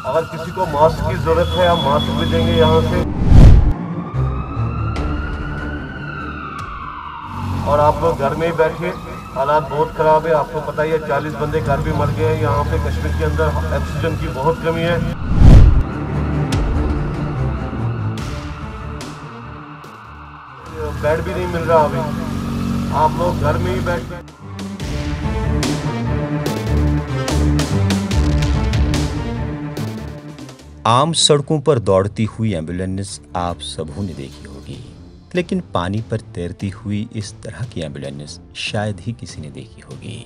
اگر کسی کو ماسک کی ضرورت ہے ہم ماسک بھی دیں گے یہاں سے. اور آپ لوگ گھر میں ہی بیٹھیے, حالات بہت خراب ہے, آپ کو پتہ ہی ہے 40 بندے گھر بھی مر گئے ہیں. یہاں پہ کشمیر کے اندر آکسیجن کی بہت کمی ہے. بیڈ بھی نہیں مل رہا ابھی, آپ لوگ گھر میں ہی بیٹھ گئے. عام سڑکوں پر دوڑتی ہوئی ایمبولینس آپ سبوں نے دیکھی ہوگی, لیکن پانی پر تیرتی ہوئی اس طرح کی ایمبولینس شاید ہی کسی نے دیکھی ہوگی.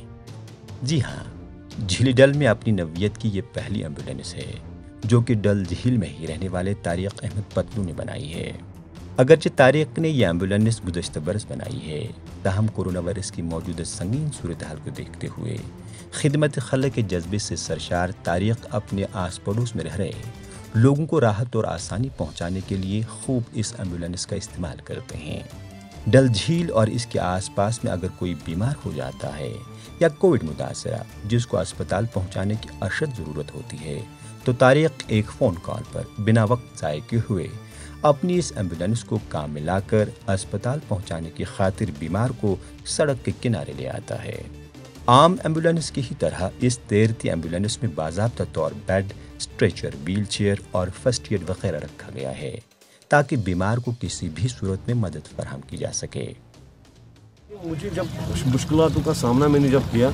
جی ہاں, جھیلی ڈل میں اپنی نوعیت کی یہ پہلی ایمبولینس ہے جو کہ ڈل جھیل میں ہی رہنے والے طارق احمد پتلو نے بنائی ہے. اگرچہ طارق نے یہ ایمبولینس گزشتہ برس بنائی ہے, تاہم کورونا وائرس کی موجودہ سنگین صورتحال کو دیکھتے ہوئے خدمت خلق کے جذبے سے سرشار طارق اپنے آس پڑوس میں رہ رہے لوگوں کو راحت اور آسانی پہنچانے کے لیے خوب اس ایمبولینس کا استعمال کرتے ہیں. ڈل جھیل اور اس کے آس پاس میں اگر کوئی بیمار ہو جاتا ہے یا کووڈ متاثرہ جس کو اسپتال پہنچانے کی اشد ضرورت ہوتی ہے, تو طارق ایک فون کال پر بنا وقت ضائع کیے ہوئے اپنی اس ایمبولینس کو کام میں لا کر اسپتال پہنچانے کی خاطر بیمار کو سڑک کے کنارے لے آتا ہے. عام ایمبولینس کی ہی طرح اس تیرتی ایمبولینس میں باضابطہ طور بیڈ, اسٹریچر, ویل چیئر اور فرسٹ ایڈ وغیرہ رکھا گیا ہے تاکہ بیمار کو کسی بھی صورت میں مدد فراہم کی جا سکے. مجھے جب مشکلاتوں کا سامنا میں نے جب کیا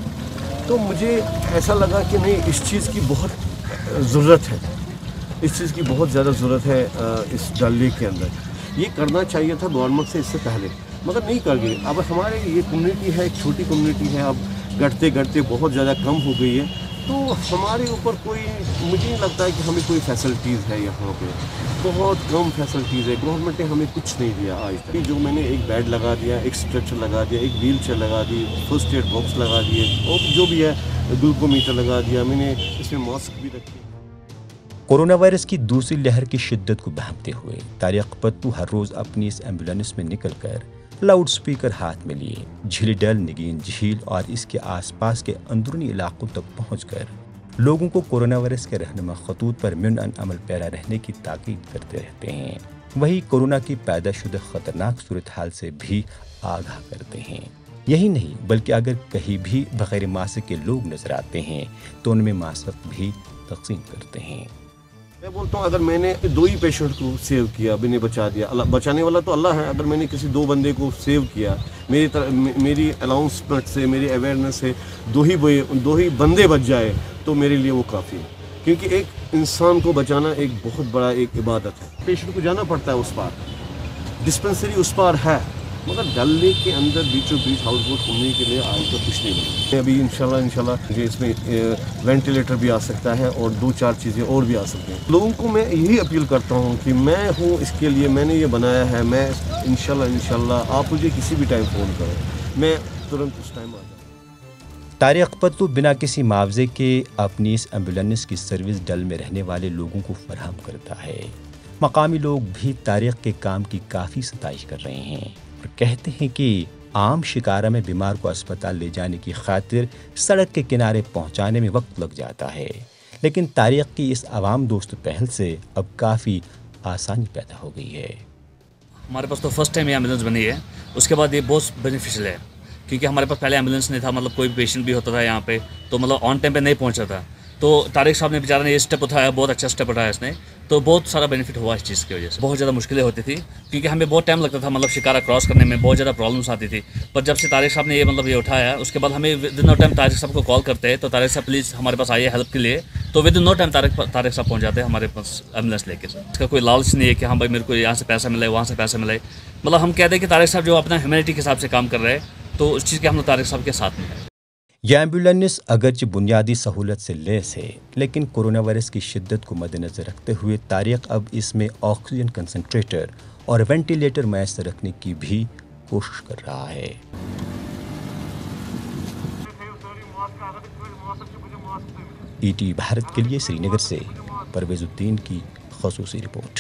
تو مجھے ایسا لگا کہ نہیں, اس چیز کی بہت ضرورت ہے, اس چیز کی بہت زیادہ ضرورت ہے اس ڈل لیک کے اندر. یہ کرنا چاہیے تھا گورنمنٹ سے اس سے پہلے, مگر نہیں کر گئی. اب ہمارے یہ کمیونٹی ہے, ایک چھوٹی کمیونٹی ہے, اب گھٹتے گھٹتے بہت زیادہ کم ہو گئی ہے. تو ہمارے اوپر کوئی, مجھے نہیں لگتا ہے کہ ہمیں کوئی فیسلٹیز ہے یہاں پہ, بہت کم فیسلٹیز ہے. گورنمنٹ نے ہمیں کچھ نہیں دیا آج تک. جو میں نے ایک بیڈ لگا دیا, ایک اسٹریچر لگا دیا, ایک ویل چیئر لگا دی, فرسٹ ایڈ باکس لگا دیے, اور جو بھی ہے گلوکومیٹر لگا دیا, میں نے اس میں ماسک بھی رکھی. کورونا وائرس کی دوسری لہر کی شدت کو بھانپتے ہوئے طارق پتلو ہر روز اپنی اس ایمبولینس میں نکل کر لاؤڈ سپیکر ہاتھ میں لیے جھیلی ڈل, نگین جھیل اور اس کے آس پاس کے اندرونی علاقوں تک پہنچ کر لوگوں کو کورونا وائرس کے رہنما خطوط پر منع عمل پیرا رہنے کی تاکید کرتے رہتے ہیں. وہی کورونا کی پیدا شدہ خطرناک صورتحال سے بھی آگاہ کرتے ہیں. یہی نہیں بلکہ اگر کہیں بھی بغیر ماسک کے لوگ نظر آتے ہیں تو ان میں ماسک بھی تقسیم کرتے ہیں. میں بولتا ہوں اگر میں نے 2 ہی پیشنٹ کو سیو کیا, میں نے بچا دیا, اللہ بچانے والا تو اللہ ہے. اگر میں نے کسی 2 بندے کو سیو کیا, میری الاؤنسمنٹ سے, میری اویئرنیس سے 2 ہی بندے بچ جائے تو میرے لیے وہ کافی ہے. کیونکہ ایک انسان کو بچانا ایک بہت بڑا ایک عبادت ہے. پیشنٹ کو جانا پڑتا ہے اس پار, ڈسپنسری اس پار ہے, مگر ڈل لیک کے اندر بیچوں بیچ ہاؤس بوٹ گھومنے کے لیے آج تک کچھ نہیں بنا. ابھی انشاءاللہ مجھے اس میں وینٹیلیٹر بھی آ سکتا ہے اور 2-4 چیزیں اور بھی آ سکتی ہیں. لوگوں کو میں یہی اپیل کرتا ہوں کہ میں ہوں اس کے لیے, میں نے یہ بنایا ہے. میں انشاءاللہ آپ مجھے کسی بھی ٹائم فون کریں, میں ترنت اس ٹائم آ جاؤں. طارق پتلو بنا کسی معاوضے کے اپنی اس ایمبولینس کی سروس ڈل میں رہنے والے لوگوں کو فراہم کرتا ہے. مقامی لوگ بھی طارق کے کام کی کافی ستائش کر رہے ہیں اور کہتے ہیں کہ عام شکارہ میں بیمار کو اسپتال لے جانے کی خاطر سڑک کے کنارے پہنچانے میں وقت لگ جاتا ہے, لیکن طارق کی اس عوام دوست پہل سے اب کافی آسانی پیدا ہو گئی ہے. ہمارے پاس تو فرسٹ ٹائم یہ ایمبولینس بنی ہے, اس کے بعد یہ بہت بینیفیشل ہے کیونکہ ہمارے پاس پہلے ایمبولینس نہیں تھا. مطلب کوئی پیشنٹ بھی ہوتا تھا یہاں پہ تو مطلب آن ٹائم پہ نہیں پہنچ رہا تھا. تو طارق صاحب نے بیچارہ نے یہ اسٹیپ اٹھایا, بہت اچھا اسٹیپ اٹھایا اس نے, تو بہت سارا بینیفٹ ہوا اس چیز کی وجہ سے. بہت زیادہ مشکلیں ہوتی تھی کیونکہ ہمیں بہت ٹائم لگتا تھا, مطلب شکارہ کراس کرنے میں بہت زیادہ پرابلمس آتی تھی. پر جب سے طارق صاحب نے یہ اٹھایا, اس کے بعد ہمیں within no time Tariq صاحب کو کال کرتے ہیں تو طارق صاحب پلیز ہمارے پاس آئیے ہیلپ کے لیے, تو within no time Tariq صاحب پہنچ جاتے ہیں ہمارے پاس ایمبولینس لے کے. اس کا کوئی لالچ نہیں ہے کہ ہاں بھائی میرے کو یہاں سے پیسہ ملے, وہاں سے پیسہ ملے. مطلب ہم کہتے ہیں کہ طارق صاحب جو اپنا ہیومینٹی کے حساب سے کام کر رہے ہیں تو اس چیز کے ہم لوگ طارق صاحب کے ساتھ میں ہیں. یہ ایمبولینس اگرچہ بنیادی سہولت سے لیس ہے, لیکن کورونا وائرس کی شدت کو مد نظر رکھتے ہوئے طارق اب اس میں آکسیجن کنسنٹریٹر اور وینٹیلیٹر میسر رکھنے کی بھی کوشش کر رہا ہے. ET بھارت کے لیے سری نگر سے پرویز الدین کی خصوصی رپورٹ.